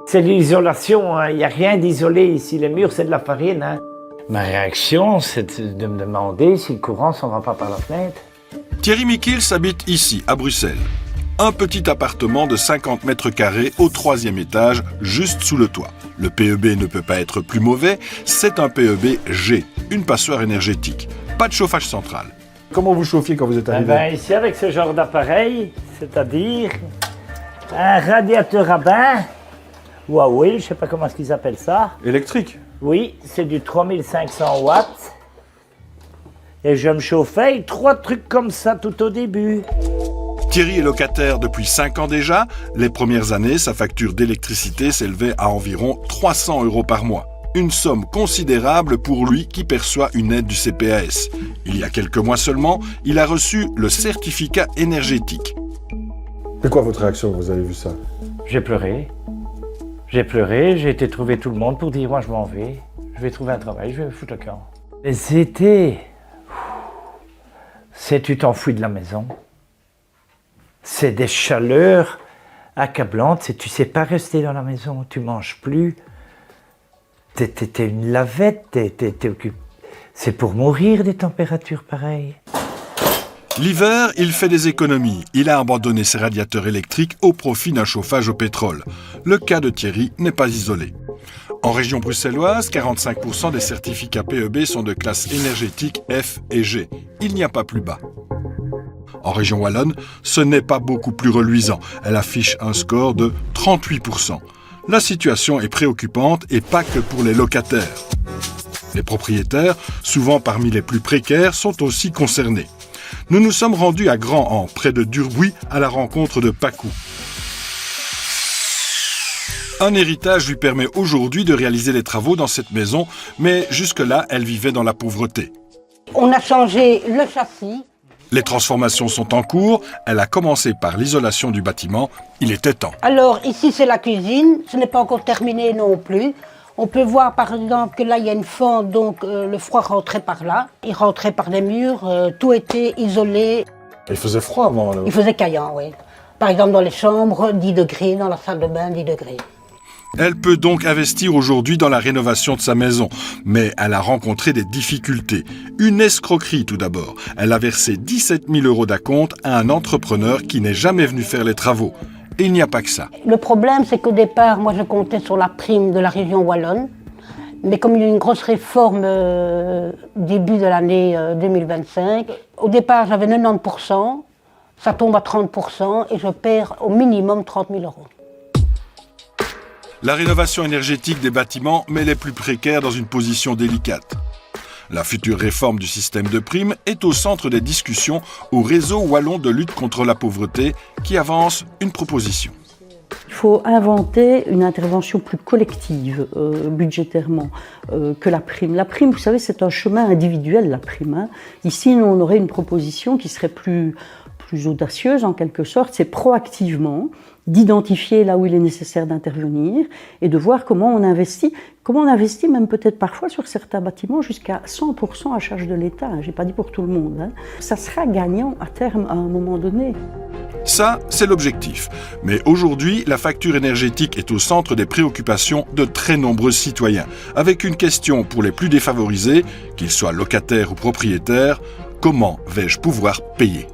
C'est l'isolation, il n'y a rien d'isolé ici. Les murs, c'est de la farine. Ma réaction, c'est de me demander si le courant s'en va pas par la fenêtre. Thierry Michiels habite ici, à Bruxelles. Un petit appartement de 50 mètres carrés au 3e étage, juste sous le toit. Le PEB ne peut pas être plus mauvais, c'est un PEB G, une passoire énergétique. Pas de chauffage central. Comment vous chauffiez quand vous êtes arrivé? Ici, avec ce genre d'appareil, c'est-à-dire un radiateur à bain, ou à huile, je ne sais pas comment ils appellent ça. Électrique? Oui, c'est du 3500 watts. Et je me chauffais avec 3 trucs comme ça tout au début. Thierry est locataire depuis 5 ans déjà. Les premières années, sa facture d'électricité s'élevait à environ 300 € par mois. Une somme considérable pour lui qui perçoit une aide du CPAS. Il y a quelques mois seulement, il a reçu le certificat énergétique. C'est quoi votre réaction quand vous avez vu ça? J'ai pleuré. J'ai été trouver tout le monde pour dire moi je m'en vais. Je vais trouver un travail, je vais me foutre le camp. Les étés, c'est tu t'enfuis de la maison. C'est des chaleurs accablantes, c'est tu sais pas rester dans la maison, tu manges plus. T'es une lavette, t'es occupé. C'est pour mourir des températures pareilles. L'hiver, il fait des économies. Il a abandonné ses radiateurs électriques au profit d'un chauffage au pétrole. Le cas de Thierry n'est pas isolé. En région bruxelloise, 45% des certificats PEB sont de classe énergétique F et G. Il n'y a pas plus bas. En région wallonne, ce n'est pas beaucoup plus reluisant. Elle affiche un score de 38%. La situation est préoccupante et pas que pour les locataires. Les propriétaires, souvent parmi les plus précaires, sont aussi concernés. Nous nous sommes rendus à Grand-An, près de Durbuy, à la rencontre de Pacou. Un héritage lui permet aujourd'hui de réaliser les travaux dans cette maison, mais jusque-là, elle vivait dans la pauvreté. On a changé le châssis. Les transformations sont en cours. Elle a commencé par l'isolation du bâtiment. Il était temps. Alors ici c'est la cuisine, ce n'est pas encore terminé non plus. On peut voir par exemple que là il y a une fente, donc le froid rentrait par là. Il rentrait par les murs, tout était isolé. Il faisait froid avant alors? Il faisait caillant, oui. Par exemple dans les chambres, 10 degrés, dans la salle de bain, 10 degrés. Elle peut donc investir aujourd'hui dans la rénovation de sa maison, mais elle a rencontré des difficultés. Une escroquerie tout d'abord. Elle a versé 17 000 € d'acompte à un entrepreneur qui n'est jamais venu faire les travaux. Et il n'y a pas que ça. Le problème, c'est qu'au départ, moi je comptais sur la prime de la région wallonne, mais comme il y a eu une grosse réforme début de l'année 2025, au départ j'avais 90%, ça tombe à 30% et je perds au minimum 30 000 €. La rénovation énergétique des bâtiments met les plus précaires dans une position délicate. La future réforme du système de primes est au centre des discussions au réseau wallon de lutte contre la pauvreté qui avance une proposition. Il faut inventer une intervention plus collective budgétairement que la prime. La prime, vous savez, c'est un chemin individuel, la prime. Ici, nous, on aurait une proposition qui serait plus audacieuse en quelque sorte, c'est proactivement d'identifier là où il est nécessaire d'intervenir et de voir comment on investit même peut-être parfois sur certains bâtiments jusqu'à 100% à charge de l'État. Je n'ai pas dit pour tout le monde. Ça sera gagnant à terme à un moment donné. Ça, c'est l'objectif. Mais aujourd'hui, la facture énergétique est au centre des préoccupations de très nombreux citoyens, avec une question pour les plus défavorisés, qu'ils soient locataires ou propriétaires, comment vais-je pouvoir payer ?